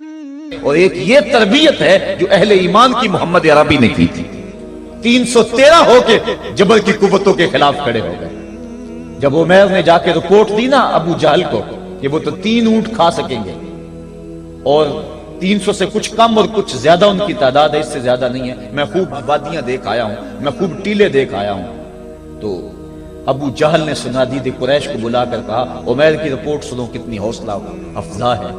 اور ایک یہ تربیت ہے جو اہل ایمان کی محمد عربی نے کی تھی. 313 ہو کے جبل کی قوتوں کے خلاف کھڑے ہو گئے. جب عمیر نے جا کے رپورٹ دی نا ابو جہل کو کہ وہ تو 3 اونٹ کھا سکیں گے اور 300 سے کچھ کم اور کچھ زیادہ ان کی تعداد ہے، اس سے زیادہ نہیں ہے، میں خوب وادیاں دیکھ آیا ہوں، میں خوب ٹیلے دیکھ آیا ہوں. تو ابو جہل نے سنادید قریش کو بلا کر کہا عمیر کی رپورٹ سنو کتنی حوصلہ افزا ہے.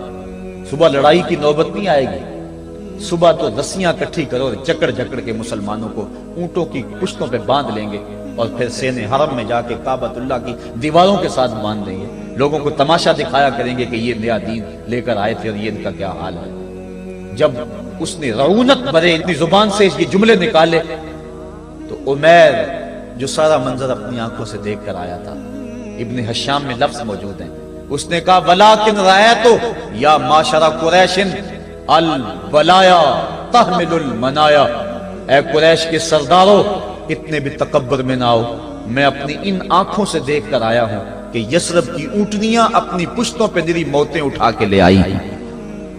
صبح لڑائی کی نوبت نہیں آئے گی، صبح تو رسیاں کٹھی کرو اور جکڑ جکڑ کے مسلمانوں کو اونٹوں کی پشتوں پہ باندھ لیں گے اور پھر سین حرم میں جا کے کعبۃ اللہ کی دیواروں کے ساتھ باندھ دیں گے. لوگوں کو تماشا دکھایا کریں گے کہ یہ نیا دین لے کر آئے تھے اور یہ ان کا کیا حال ہے. جب اس نے رعونت بھرے اتنی زبان سے یہ جملے نکالے تو عمیر جو سارا منظر اپنی آنکھوں سے دیکھ کر آیا تھا، ابن حشام میں لفظ موجود ہیں، اس نے کہا وَلَٰكِنْ رَأَيْتُ یا معشر قریش البلایا تحمل المنایا. اے قریش کے سرداروں اتنے بھی تکبر میں نہ آؤ، میں اپنی ان آنکھوں سے دیکھ کر آیا ہوں کہ یثرب کی اونٹنیاں اپنی پشتوں پہ نری موتیں اٹھا کے لے آئی ہیں.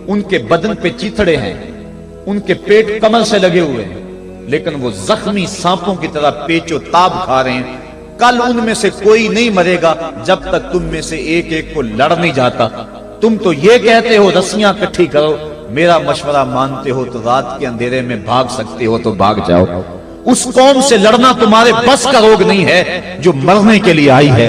ان کے بدن پہ چیتھڑے ہیں، ان کے پیٹ کمر سے لگے ہوئے ہیں، لیکن وہ زخمی سانپوں کی طرح پیچ و تاب کھا رہے ہیں. کل ان میں سے کوئی نہیں مرے گا جب تک تم میں سے ایک ایک کو لڑ نہیں جاتا. تم تو یہ کہتے ہو رسیاں کٹھی کرو، میرا مشورہ مانتے ہو تو رات کے اندھیرے میں بھاگ سکتے ہو تو بھاگ جاؤ. اس قوم سے لڑنا تمہارے بس کا روگ نہیں ہے جو مرنے کے لیے آئی ہے.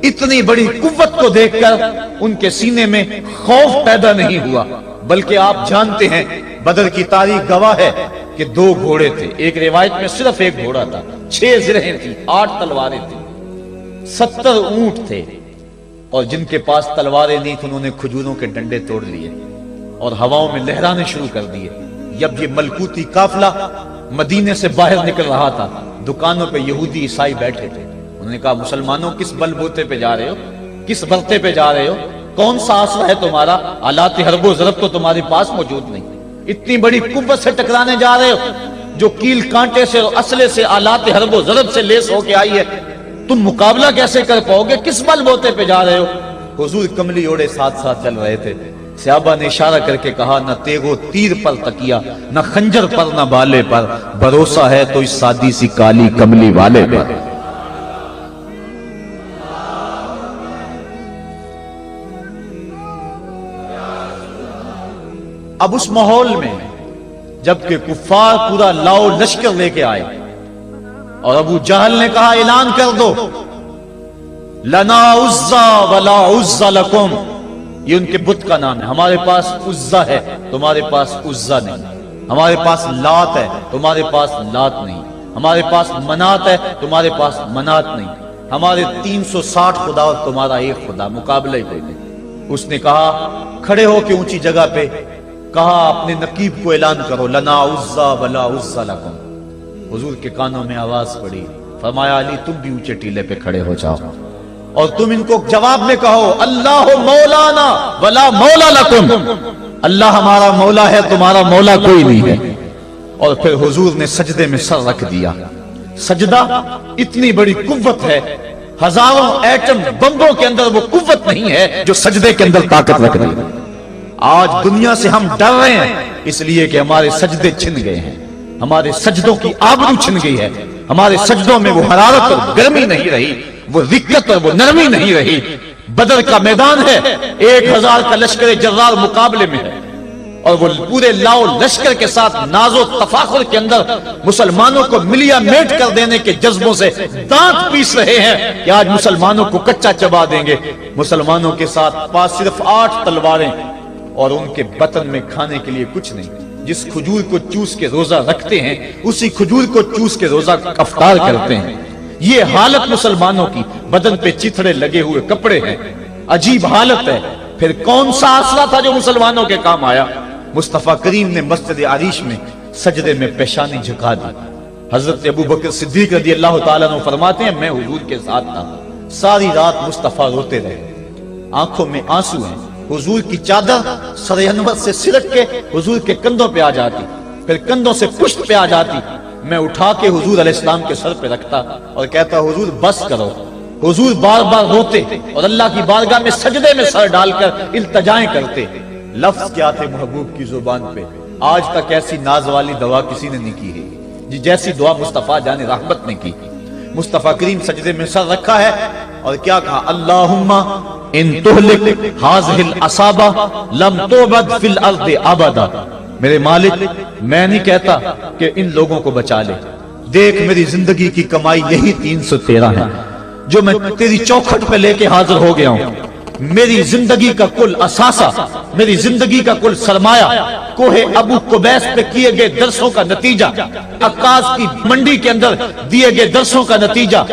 اتنی بڑی قوت کو دیکھ کر ان کے سینے میں خوف پیدا نہیں ہوا، بلکہ آپ جانتے ہیں بدر کی تاریخ گواہ ہے کہ 2 گھوڑے تھے. ایک روایت میں صرف ایک گھوڑا تھا، 6 زرہیں تھی، 8 تلواریں تھیں، 70 اونٹ تھے، اور جن کے پاس تلواریں نہیں تھیں انہوں نے کھجوروں کے ڈنڈے توڑ لیے اور ہواؤں میں لہرانے شروع کر دیے. جب یہ ملکوتی قافلہ مدینے سے باہر نکل رہا تھا، دکانوں پہ یہودی عیسائی بیٹھے تھے. انہوں نے کہا مسلمانوں کس بل بوتے پہ جا رہے ہو، کس برتے پہ جا رہے ہو، کون سا آسرا ہے تمہارا، آلات حرب و ضرب تو تمہارے پاس موجود نہیں. اتنی بڑی قوت سے ٹکرانے جا رہے ہو جو کیل کانٹے سے اور اسلحے سے آلات حرب و ضرب سے لیس ہو کے آئی ہے. تم مقابلہ کیسے کر پاؤ گے، کس بل بوتے پہ جا رہے ہو. حضور کملی اوڑے ساتھ ساتھ چل رہے تھے. صحابہ نے اشارہ کر کے کہا نہ تیغو تیر پر تکیا، نہ خنجر پر، نہ بالے پر، بھروسہ ہے تو اس سادی سی کالی کملی والے پر. اب اس ماحول میں جبکہ کفار پورا لاؤ لشکر لے کے آئے اور ابو جہل نے کہا اعلان کر دو لنا عزا ولا عزا لکم، یہ ان کے بت کا نام ہے. ہمارے پاس عزا ہے، تمہارے پاس عزا نہیں. ہمارے پاس لات ہے، تمہارے پاس لات نہیں. ہمارے پاس منات ہے، تمہارے پاس منات نہیں. ہمارے 360 خدا اور تمہارا ایک خدا، مقابلہ ہی کوئی نہیں. اس نے کہا کھڑے ہو کے اونچی جگہ پہ کہا اپنے نقیب کو اعلان کرو لنا عزا ولا عزا لکم. حضور کے کانوں میں آواز پڑی، فرمایا علی تم بھی اونچے ٹیلے پہ کھڑے ہو جاؤ اور تم ان کو جواب میں کہو اللہ مولانا ولا مولا لکم، اللہ ہمارا مولا ہے، تمہارا مولا کوئی نہیں ہے. اور پھر حضور نے سجدے میں سر رکھ دیا. سجدہ اتنی بڑی قوت ہے، ہزاروں ایٹم بمبوں کے اندر وہ قوت نہیں ہے جو سجدے کے اندر طاقت رکھ دی. آج دنیا سے ہم ڈر رہے ہیں اس لیے کہ ہمارے سجدے چھن گئے ہیں، ہمارے سجدوں کی آبرو چھن گئی ہے، ہمارے سجدوں میں وہ حرارت اور گرمی نہیں رہی، وہ رقت اور وہ نرمی نہیں رہی. بدر کا میدان ہے، 1000 کا لشکر جرار مقابلے میں ہے اور وہ پورے لاؤ لشکر کے ساتھ ناز و تفاخر کے اندر مسلمانوں کو ملیا میٹ کر دینے کے جذبوں سے دانت پیس رہے ہیں کہ آج مسلمانوں کو کچا چبا دیں گے. مسلمانوں کے ساتھ پاس صرف 8 تلواریں اور ان کے بطن میں کھانے کے لیے کچھ نہیں. جس کھجور کو چوس کے روزہ رکھتے ہیں اسی کھجور کو چوس کے روزہ افطار کرتے ہیں. یہ حالت مسلمانوں کی، بدن پہ چیتھڑے لگے ہوئے کپڑے ہیں، عجیب حالت ہے. پھر کون سا آسرا تھا جو مسلمانوں کے کام آیا. مصطفیٰ کریم نے مسجد عریش میں سجدے میں پیشانی جھکا دی. حضرت ابو بکر صدیق رضی اللہ تعالیٰ عنہ فرماتے ہیں میں حضور کے ساتھ تھا، ساری رات مصطفیٰ روتے رہے، آنکھوں میں آنسو ہیں. حضور کی چادر سر انور سے سرک کے حضور کے کندھوں پہ آ جاتی، پھر کندھوں سے پشت پہ آ جاتی. میں اٹھا کے حضور علیہ السلام کے سر پہ رکھتا اور کہتا حضور بس کرو. حضور بار بار روتے اور اللہ کی بارگاہ میں سجدے میں سر ڈال کر التجائیں کرتے. لفظ کیا تھے محبوب کی زبان پہ، آج تک ایسی ناز والی دعا کسی نے نہیں کی ہے جیسی دعا مصطفیٰ جان رحمت نے کی۔ مصطفیٰ کریم سجدے میں سر رکھا ہے اور کیا کہا؟ اللہم ان تہلک ہذہ العصابہ لم تعبد فی الارض ابدا۔ میرے مالک میں نہیں کہتا کہ ان لوگوں کو بچا لے، دیکھ میری زندگی کی کمائی یہی 313 ہے جو میں تیری چوکھٹ پہ لے کے حاضر ہو گیا ہوں۔ میری زندگی کا کل اثاثہ، میری زندگی کا کل سرمایہ کوہ ابو قبیس پہ کیے گئے درسوں کا نتیجہ، عکاظ کی منڈی کے اندر دیے گئے درسوں کا نتیجہ،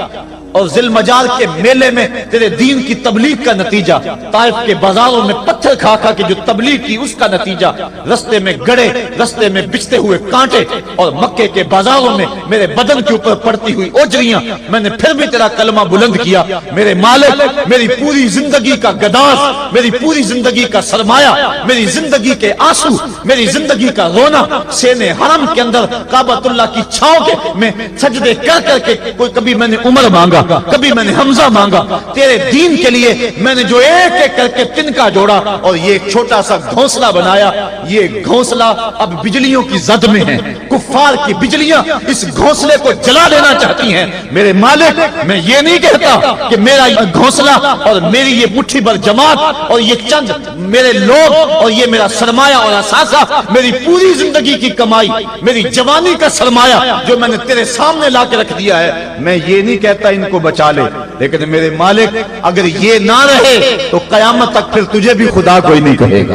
اور ذی المجال کے میلے میں تیرے دین کی تبلیغ کا نتیجہ، طائف کے بازاروں میں پتھر کھا کھا کے جو تبلیغ کی اس کا نتیجہ، رستے میں گڑے، رستے میں بچتے ہوئے کانٹے، اور مکے کے بازاروں میں میرے بدن کے اوپر پڑتی ہوئی اوجریاں، میں نے پھر بھی تیرا کلمہ بلند کیا۔ میرے مالک میری پوری زندگی کا گداز، میری پوری زندگی کا سرمایہ، میری زندگی کے آنسو، میری زندگی کا رونا سین حرم کے اندر کعبۃ اللہ کی چھاؤں کے میں سجدے کر کر کے، کوئی کبھی میں نے عمر مانگا، کبھی میں نے حمزہ مانگا، تیرے دین کے لیے میں نے جو ایک ایک کر کے تنکا جوڑا اور یہ ایک چھوٹا سا گھونسلہ بنایا۔ یہ گھونسلہ اب بجلیوں کی زد میں ہے، کفار کی بجلیاں اس گھونسلے کو جلا دینا چاہتی ہیں۔ میرے مالک میں یہ نہیں کہتا کہ میرا گھونسلہ اور میری یہ مٹھی بھر جماعت اور یہ چند میرے لوگ اور یہ میرا سرمایہ اور اثاثہ، میری پوری زندگی کی کمائی، میری جوانی کا سرمایہ جو میں نے تیرے سامنے لا کے رکھ دیا ہے، میں یہ نہیں کہتا ان کو بچا لے، لیکن میرے مالک اگر یہ نہ رہے تو قیامت تک پھر تجھے بھی خدا کوئی نہیں کہے گا۔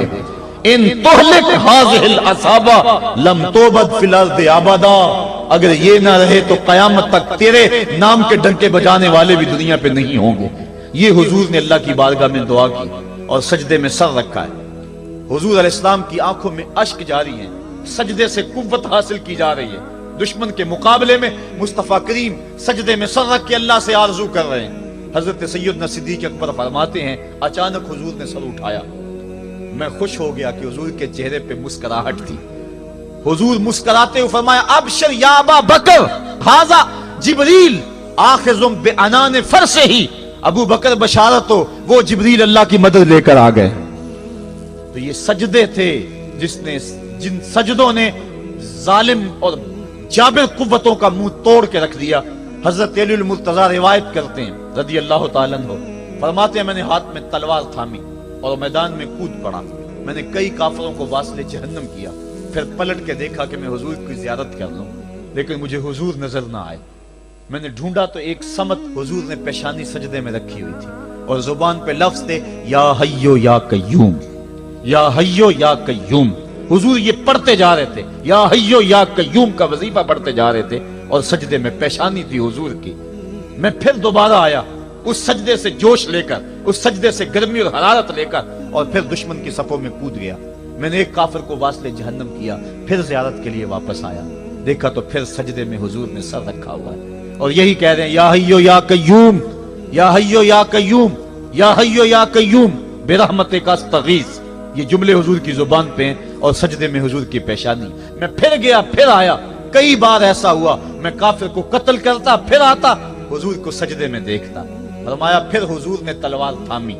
ان تہلک ہذہ العصابہ لم تعبد فی الارض ابدا، اگر یہ نہ رہے تو قیامت تک تیرے نام کے ڈنکے بجانے والے بھی دنیا پہ نہیں ہوں گے۔ یہ حضور نے اللہ کی بارگاہ میں دعا کی اور سجدے میں سر رکھا ہے۔ حضور علیہ السلام کی آنکھوں میں اشک جاری ہیں، سجدے سے قوت حاصل کی جا رہی ہے۔ دشمن کے مقابلے میں مصطفیٰ کریم سجدے میں سر رکھ کے اللہ سے آرزو کر رہے ہیں۔ حضرت سیدنا صدیق اکبر فرماتے ہیں اچانک حضور نے سر اٹھایا، میں خوش ہو گیا کہ حضور کے چہرے پہ مسکراہٹ تھی۔ حضور مسکراتے ہوئے فرمایا ابشر یا ابا بکر ھذا جبریل آخذ بعنان فرسہ، ابو بکر بشارت ہو، وہ جبریل اللہ کی مدد لے کر آ گئے۔ تو یہ سجدے تھے جن سجدوں نے ظالم اور جابر قوتوں کا منہ توڑ کے رکھ دیا۔ حضرت علی المرتضیٰ روایت کرتے ہیں رضی اللہ تعالیٰ عنہ، فرماتے ہیں میں نے ہاتھ میں تلوار تھامی اور میدان میں کود پڑا، میں نے کئی کافروں کو واصل جہنم کیا، پھر پلٹ کے دیکھا کہ میں حضور کی زیارت کر لوں، لیکن مجھے حضور نظر نہ آئے۔ میں نے ڈھونڈا تو ایک سمت حضور نے پیشانی سجدے میں رکھی ہوئی تھی اور زبان پہ لفظ تھے یا حیو یا قیوم، یا حیو یا قیوم۔ حضور یہ پڑھتے جا رہے تھے، یا حیو یا قیوم کا وظیفہ پڑھتے جا رہے تھے اور سجدے میں پیشانی تھی حضور کی۔ میں پھر دوبارہ آیا اس سجدے سے جوش لے کر، اس سجدے سے گرمی اور حرارت لے کر، اور پھر دشمن کی صفوں میں کود گیا۔ میں نے ایک کافر کو واصل جہنم کیا، پھر زیارت کے لیے واپس آیا، دیکھا تو پھر سجدے میں حضور نے سر رکھا ہوا ہے اور یہی کہہ رہے ہیں یا حیو یا قیوم، یا حیو یا قیوم، یا حیو یا قیوم برحمتک استغیث۔ یہ جملے حضور کی زبان پہ ہیں اور سجدے میں حضور کی پیشانی۔ میں پھر گیا، پھر آیا، کئی بار ایسا ہوا میں کافر کو قتل کرتا، پھر آتا حضور کو سجدے میں دیکھتا۔ فرمایا پھر حضور نے تلوار تھامی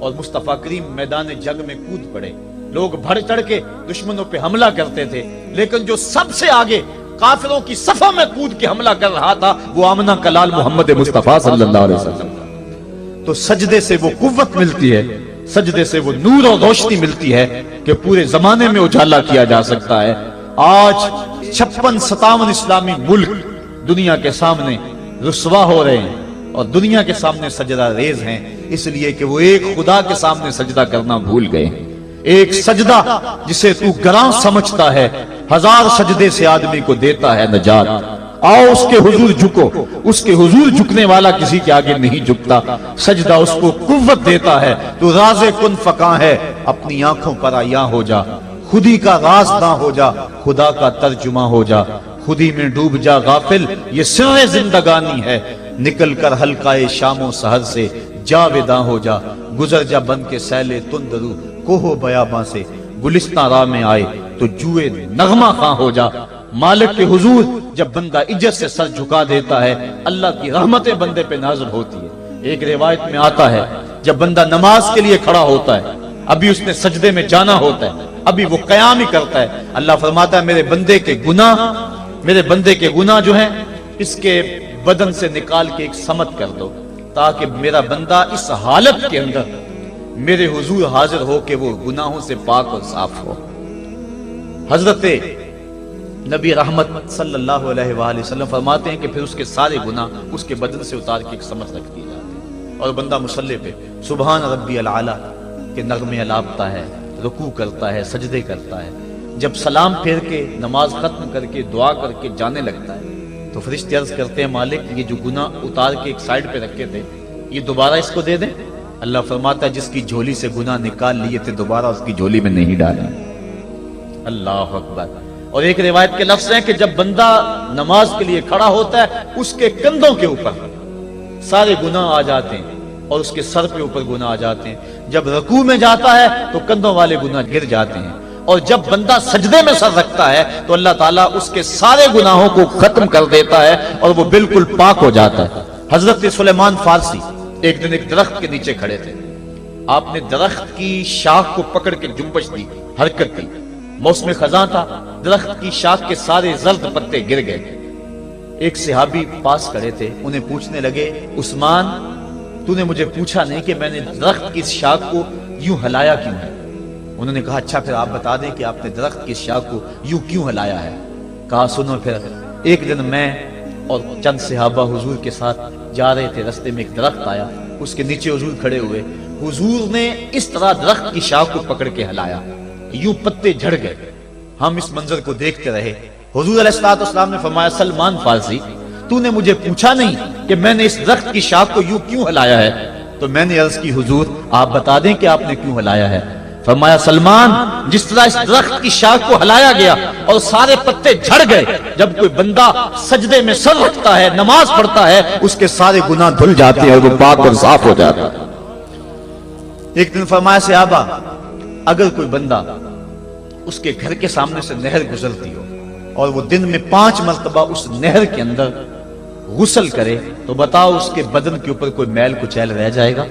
اور مصطفیٰ کریم میدان جنگ میں کود پڑے۔ لوگ بڑھ چڑھ کے دشمنوں پہ حملہ کرتے تھے، لیکن جو سب سے آگے کافروں کی صفوں میں کود کے حملہ کر رہا تھا وہ آمنہ کا لال محمد مصطفیٰ صلی اللہ علیہ وسلم۔ تو سجدے سے وہ قوت ملتی ہے، سجدے سے وہ نور اور روشنی ملتی ہے کہ پورے زمانے میں اجالا کیا جا سکتا ہے۔ آج 56-57 اسلامی ملک دنیا کے سامنے رسوا ہو رہے ہیں اور دنیا کے سامنے سجدہ ریز ہیں، اس لیے کہ وہ ایک خدا کے سامنے سجدہ کرنا بھول گئے ہیں۔ ایک سجدہ جسے تو گراں سمجھتا ہے 1000 سجدے سے آدمی کو دیتا ہے نجات۔ آؤ اس کے حضور جھکو، اس کے حضور جھکنے والا کسی کے آگے نہیں جھکتا۔ سجدہ اس کو قوت دیتا ہے، تو راز کن فکاں ہے اپنی آنکھوں پر عیاں ہو جا، خودی کا راز نہ ہو جا، خدا کا ترجمہ ہو جا، خودی میں ڈوب جا غافل، یہ سر زندگانی ہے، نکل کر حلقہ شام و سحر سے جاویداں ہو جا، گزر جا بن کے سیلے تندرو کوہ بیاباں سے، گلستان راہ میں آئے تو جوئے نغمہ خواں ہو جا۔ مالک کے حضور جب بندہ عزت سے سر جھکا دیتا ہے اللہ کی رحمتیں بندے پہ نازل ہوتی ہے۔ ایک روایت میں آتا ہے جب بندہ نماز کے لیے کھڑا ہوتا ہے ابھی اس نے سجدے میں جانا ہوتا ہے، ابھی وہ قیام ہی کرتا ہے۔ اللہ فرماتا ہے میرے بندے کے گناہ جو ہیں اس کے بدن سے نکال کے ایک سمت کر دو، تاکہ میرا بندہ اس حالت کے اندر میرے حضور حاضر ہو کہ وہ گناہوں سے پاک اور صاف ہو۔ حضرت نبی رحمت صلی اللہ علیہ وآلہ وسلم فرماتے ہیں کہ پھر اس کے سارے گناہ اس کے بدن سے اتار کے ایک سمت رکھ دیے جاتے ہیں، اور بندہ مصلی پہ سبحان ربی العالی کے نغمے الاپتا ہے، رکوع کرتا ہے، سجدے کرتا ہے۔ جب سلام پھیر کے نماز ختم کر کے دعا کر کے جانے لگتا ہے تو فرشتے عرض کرتے ہیں مالک یہ جو گناہ اتار کے ایک سائیڈ پہ رکھے تھے یہ دوبارہ اس کو دے دیں؟ اللہ فرماتا ہے جس کی جھولی سے گناہ نکال لیے تھے دوبارہ اس کی جھولی میں نہیں ڈالیں۔ اللہ اکبر۔ اور ایک روایت کے لفظ ہیں کہ جب بندہ نماز کے لیے کھڑا ہوتا ہے اس کے کندھوں کے اوپر سارے گناہ آ جاتے ہیں اور اس کے سر پہ اوپر گناہ آ جاتے ہیں۔ جب رکوع میں جاتا ہے تو کندھوں والے گناہ گر جاتے ہیں، اور جب بندہ سجدے میں سر رکھتا ہے تو اللہ تعالیٰ اس کے سارے گناہوں کو ختم کر دیتا ہے اور وہ بالکل پاک ہو جاتا ہے۔ حضرت سلیمان فارسی ایک دن ایک درخت کے نیچے کھڑے تھے، آپ نے درخت کی شاخ کو پکڑ کے جنبش دی، حرکت دی، موسم خزاں تھا، درخت کی شاخ کے سارے زرد پتے گر گئے۔ ایک صحابی پاس کھڑے تھے، انہیں پوچھنے لگے عثمان تو نے مجھے پوچھا نہیں کہ میں نے درخت کی اس شاخ کو یوں ہلایا کیوں ہے؟ انہوں نے کہا اچھا پھر آپ بتا دیں کہ آپ نے درخت کی شاخ کو یوں کیوں ہلایا ہے؟ کہا سنو پھر ایک دن میں اور چند صحابہ حضور کے ساتھ جا رہے تھے، رستے میں ایک درخت آیا، اس کے نیچے حضور کھڑے ہوئے، حضور نے اس طرح درخت کی شاخ کو پکڑ کے ہلایا، یوں پتے جھڑ گئے۔ ہم اس منظر کو دیکھتے رہے۔ حضور علیہ الصلوۃ والسلام نے فرمایا سلمان فارسی تو نے مجھے پوچھا نہیں کہ میں نے اس درخت کی شاخ کو یوں کیوں ہلایا ہے؟ تو میں نے عرض کی حضور آپ بتا دیں کہ آپ نے کیوں ہلایا ہے؟ فرمایا سلمان جس طرح اس درخت کی شاخ کو ہلایا گیا اور سارے پتے جھڑ گئے، جب کوئی بندہ سجدے میں سر رکھتا ہے نماز پڑھتا ہے اس کے سارے گناہ دھل جاتے ہیں اور وہ پاک اور صاف ہو جاتا ہے۔ ایک دن فرمایا صحابہ اگر کوئی بندہ اس کے گھر کے سامنے سے نہر گزرتی ہو اور وہ دن میں 5 مرتبہ اس نہر کے اندر غسل کرے تو بتاؤ اس کے بدن کے اوپر کوئی میل کچیل رہ جائے گا؟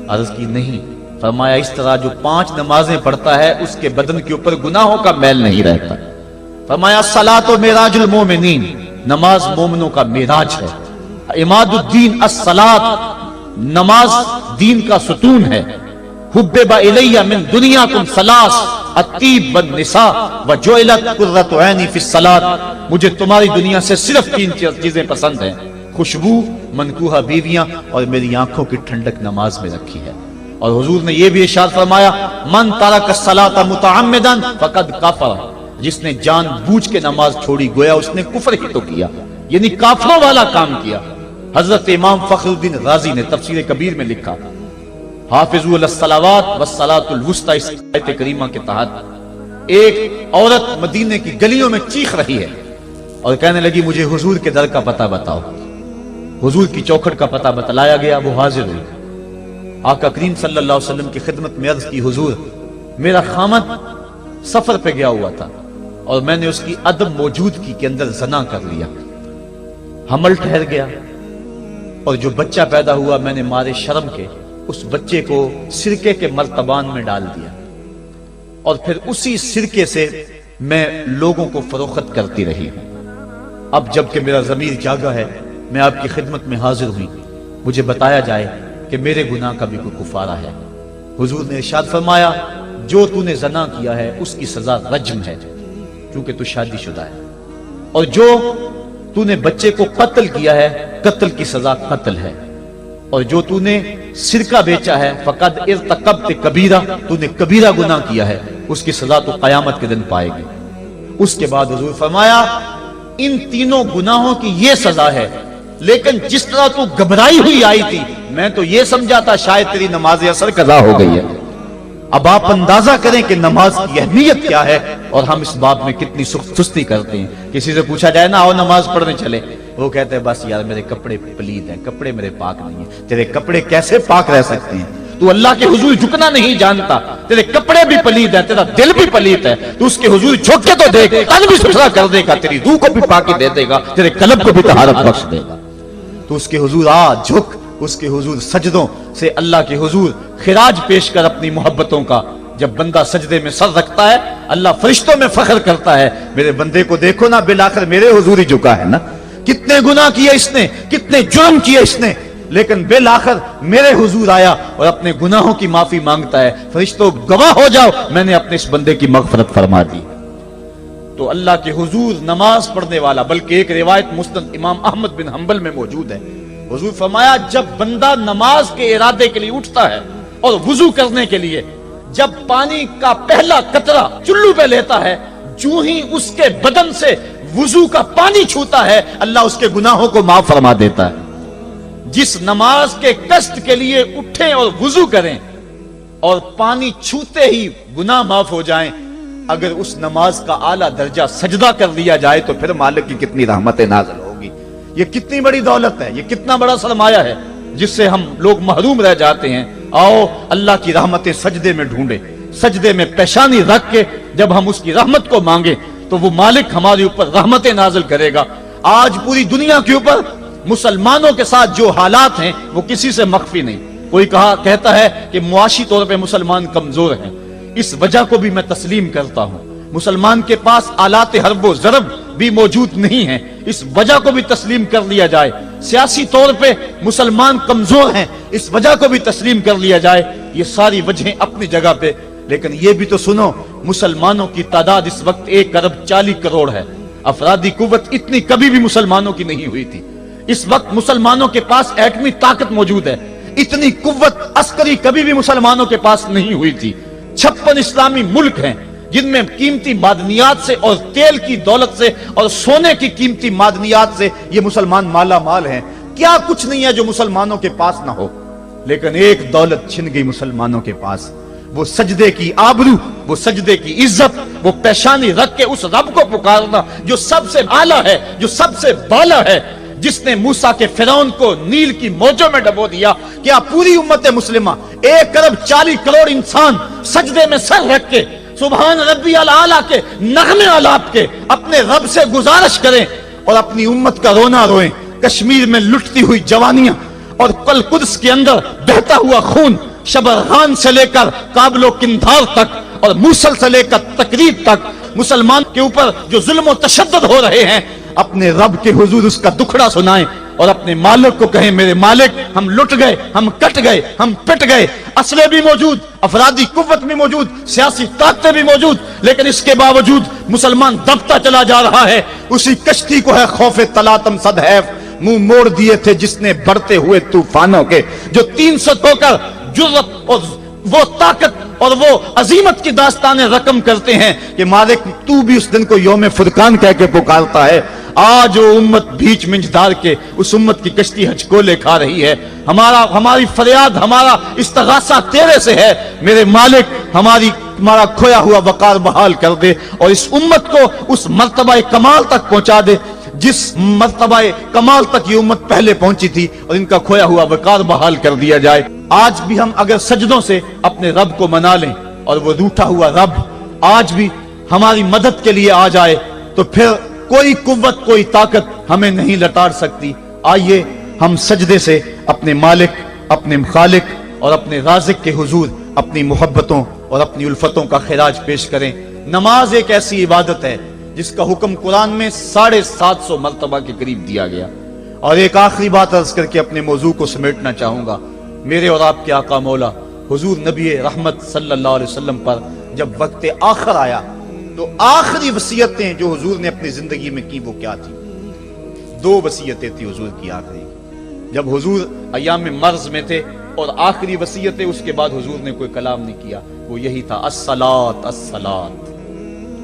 عرض کی نہیں۔ فرمایا اس طرح جو 5 نمازیں پڑھتا ہے اس کے بدن کے اوپر گناہوں کا میل نہیں رہتا۔ فرمایا الصلاۃ معراج المومنین، نماز مومنوں کا معراج ہے۔ عماد الدین الصلاۃ، نماز دین کا ستون ہے۔ حبب الی من دنیاکم ثلاث الطیب والنساء وجعلت قرۃ عینی فی الصلاۃ، مجھے تمہاری دنیا سے صرف 3 چیزیں پسند ہیں، خوشبو، منکوحہ بیویاں، اور میری آنکھوں کی ٹھنڈک نماز میں رکھی ہے۔ اور حضور نے یہ بھی ارشاد فرمایا من ترک الصلاۃ متعمدا فقد کفر، جس نے جان بوجھ کے نماز چھوڑی گویا اس نے کفر ہی تو کیا، یعنی کافروں والا کام کیا۔ حضرت امام فخر الدین رازی نے تفسیر کبیر میں لکھا حافظوا علی الصلوات والصلاۃ الوسطی، اس آیت کریمہ کے تحت ایک عورت مدینے کی گلیوں میں چیخ رہی ہے اور کہنے لگی مجھے حضور کے در کا پتہ بتاؤ۔ حضور کی چوکھٹ کا پتہ بتلایا گیا، وہ حاضر ہوئی۔ آقا کریم صلی اللہ علیہ وسلم کی خدمت میں عرض کی حضور میرا خامد سفر پہ گیا ہوا تھا اور میں نے اس کی عدم موجودگی کے اندر زنا کر لیا، حمل ٹھہر گیا، اور جو بچہ پیدا ہوا میں نے مارے شرم کے اس بچے کو سرکے کے مرتبان میں ڈال دیا، اور پھر اسی سرکے سے میں لوگوں کو فروخت کرتی رہی۔ اب جب کہ میرا ضمیر جاگا ہے میں آپ کی خدمت میں حاضر ہوئی، مجھے بتایا جائے کہ میرے گناہ کا بھی کوئی کفارہ ہے۔ حضور نے ارشاد فرمایا جو تو نے زنا کیا ہے اس کی سزا رجم ہے کیونکہ تو شادی شدہ ہے، اور جو تو نے بچے کو قتل کیا ہے قتل کی سزا قتل ہے، اور جو تو نے سرکہ بیچا ہے فقد ارتکبت کبیرہ، تو نے کبیرہ گناہ کیا ہے، اس کی سزا تو قیامت کے دن پائے گی۔ اس کے بعد حضور فرمایا ان تینوں گناہوں کی یہ سزا ہے، لیکن جس طرح تو گھبرائی ہوئی آئی تھی میں تو یہ سمجھا تھا شاید تیری نماز اثر قضا ہو گئی ہے۔ اب آپ اندازہ کریں کہ نماز کی اہمیت کیا ہے اور ہم اس باب میں کتنی سستی کرتے ہیں۔ کسی سے پوچھا جائے نا آؤ نماز پڑھنے چلے، وہ کہتے ہیں بس یار میرے کپڑے پلید ہیں، کپڑے میرے پاک نہیں ہیں۔ تیرے کپڑے کیسے پاک رہ سکتے ہیں؟ تو اللہ کے حضور جھکنا نہیں جانتا، تیرے کپڑے بھی پلید ہیں، تیرا دل بھی پلید ہے، تو اس کے حضور جھک کے تو دیکھ، تن بھی ستھرا کر دے گا، تیری روح کو بھی پاکی دے دے گا، تیرے قلب کو بھی طہارت بخش دے گا۔ تو اس کے حضور آ جھک، اس کے حضور سجدوں سے اللہ کے حضور خراج پیش کر اپنی محبتوں کا جب بندہ سجدے میں سر رکھتا ہے اللہ فرشتوں میں فخر کرتا ہے، میرے بندے کو دیکھو نا بالآخر میرے حضور ہی جھکا ہے نا، کتنے گناہ کیے اس نے، کتنے جرم کیے اس نے، لیکن بالآخر میرے حضور آیا اور اپنے گناہوں کی معافی مانگتا ہے، فرشتوں گواہ ہو جاؤ میں نے اپنے اس بندے کی مغفرت فرما دی۔ تو اللہ کے حضور نماز پڑھنے والا، بلکہ ایک روایت مسند امام احمد بن حنبل میں موجود ہے، حضور فرمایا جب بندہ نماز کے ارادے کے لیے اٹھتا ہے اور وضو کرنے کے لیے جب پانی کا پہلا قطرہ چلو پہ لیتا ہے، جو ہی اس کے بدن سے وضو کا پانی چھوتا ہے اللہ اس کے گناہوں کو معاف فرما دیتا ہے۔ جس نماز کے قصد کے لیے اٹھیں اور وضو کریں اور پانی چھوتے ہی گناہ معاف ہو جائیں، اگر اس نماز کا اعلیٰ درجہ سجدہ کر لیا جائے تو پھر مالک کی کتنی رحمت نازل ہوگی، یہ کتنی بڑی دولت ہے، یہ کتنا بڑا سرمایہ ہے جس سے ہم لوگ محروم رہ جاتے ہیں۔ آؤ اللہ کی رحمتیں سجدے میں ڈھونڈیں، سجدے میں پیشانی رکھ کے جب ہم اس کی رحمت کو مانگیں تو وہ مالک ہمارے اوپر رحمتیں نازل کرے گا۔ آج پوری دنیا کے اوپر مسلمانوں کے ساتھ جو حالات ہیں وہ کسی سے مخفی نہیں، کوئی کہتا ہے کہ معاشی طور پہ مسلمان کمزور ہیں، اس وجہ کو بھی میں تسلیم کرتا ہوں، مسلمان کے پاس آلات حرب و ضرب بھی موجود نہیں ہیں، اس وجہ کو بھی تسلیم کر لیا جائے، سیاسی طور پہ مسلمان کمزور ہیں اس وجہ کو بھی تسلیم کر لیا جائے، یہ ساری وجہیں اپنی جگہ پہ، لیکن یہ بھی تو سنو مسلمانوں کی تعداد اس وقت 1.40 کروڑ ہے، افرادی قوت اتنی کبھی بھی مسلمانوں کی نہیں ہوئی تھی، اس وقت مسلمانوں کے پاس ایٹمی طاقت موجود ہے، اتنی قوت عسکری کبھی بھی مسلمانوں کے پاس نہیں ہوئی تھی، 56 اسلامی ملک ہیں جن میں قیمتی معدنیات سے اور تیل کی دولت سے اور سونے کی قیمتی معدنیات سے یہ مسلمان مالا مال ہیں، کیا کچھ نہیں ہے جو مسلمانوں کے پاس نہ ہو، لیکن ایک دولت چھن گئی مسلمانوں کے پاس، وہ سجدے کی آبرو، وہ سجدے کی عزت، وہ پیشانی رکھ کے اس رب کو پکارنا جو سب سے اعلیٰ ہے، جو سب سے بالا ہے، جس نے موسیٰ کے فرعون کو نیل کی موجوں میں ڈبو دیا۔ کیا پوری امت مسلمہ 1.40 کروڑ انسان سجدے میں سر رکھ کے سبحان ربی الاعلیٰ کے نغمے آلات کے اپنے رب سے گزارش کریں اور اپنی امت کا رونا روئیں، کشمیر میں لٹتی ہوئی جوانیاں اور قدس کے اندر بہتا ہوا خون، شبرغان سے لے کر کابل و قندھار تک اور موصل سے لے کر تقریب تک مسلمان کے اوپر جو ظلم و تشدد ہو رہے ہیں، اپنے رب کے حضور اس کا دکھڑا سنائیں اور اپنے مالک کو کہیں میرے مالک ہم لٹ گئے، ہم کٹ گئے، ہم پٹ گئے، اسلحے بھی موجود، افرادی قوت بھی موجود، سیاسی طاقتیں بھی موجود، لیکن اس کے باوجود مسلمان دبتا چلا جا رہا ہے۔ اسی کشتی کو ہے خوف تلاطم صدحیف منہ موڑ دیے تھے جس نے بڑھتے ہوئے طوفانوں کے، جو 300 ہو کر جرأت اور وہ طاقت اور وہ عظیمت کی داستانیں رقم کرتے ہیں کہ مالک تو بھی اس دن کو یوم فرقان کہہ کے پکارتا ہے۔ آج وہ امت بیچ منجدار کے اس امت کی کشتی ہچکولے کھا رہی ہے، ہماری فریاد، ہمارا استغاثہ تیرے سے ہے، میرے مالک ہمارا کھویا ہوا وقار بحال کر دے اور اس امت کو اس مرتبہ کمال تک پہنچا دے جس مرتبہ کمال تک یہ امت پہلے پہنچی تھی، اور ان کا کھویا ہوا وقار بحال کر دیا جائے۔ آج بھی ہم اگر سجدوں سے اپنے رب کو منا لیں اور وہ روٹھا ہوا رب آج بھی ہماری مدد کے لیے آ جائے تو پھر کوئی قوت، کوئی طاقت ہمیں نہیں لٹاڑ سکتی۔ آئیے ہم سجدے سے اپنے مالک، اپنے خالق اور اپنے رازق کے حضور اپنی محبتوں اور اپنی الفتوں کا خراج پیش کریں۔ نماز ایک ایسی عبادت ہے جس کا حکم قرآن میں 750 مرتبہ کے قریب دیا گیا۔ اور ایک آخری بات عرض کر کے اپنے موضوع کو سمیٹنا چاہوں گا، میرے اور آپ کے آقا مولا حضور نبی رحمت صلی اللہ علیہ وسلم پر جب وقت آخر آیا تو آخری وصیتیں جو حضور نے اپنی زندگی میں کی وہ کیا تھی؟ 2 وصیتیں تھی حضور کی آخری، جب حضور ایام مرض میں تھے، اور آخری وصیتیں اس کے بعد حضور نے کوئی کلام نہیں کیا، وہ یہی تھا الصلاۃ الصلاۃ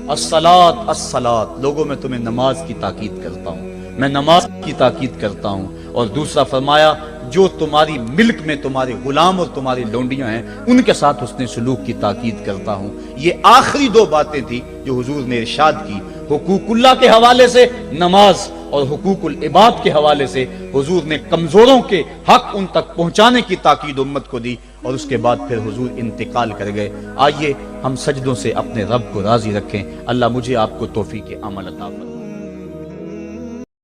الصلاۃ الصلاۃ، لوگوں میں تمہیں نماز کی تاکید کرتا ہوں، میں نماز کی تاکید کرتا ہوں۔ اور دوسرا فرمایا جو تمہاری ملک میں تمہارے غلام اور تمہاری لونڈیاں ہیں ان کے ساتھ حسن سلوک کی تاکید کرتا ہوں۔ یہ آخری 2 باتیں تھی جو حضور نے ارشاد کی، حقوق اللہ کے حوالے سے نماز اور حقوق العباد کے حوالے سے حضور نے کمزوروں کے حق ان تک پہنچانے کی تاکید امت کو دی، اور اس کے بعد پھر حضور انتقال کر گئے۔ آئیے ہم سجدوں سے اپنے رب کو راضی رکھیں، اللہ مجھے آپ کو توفیق عمل عطا فرمائے۔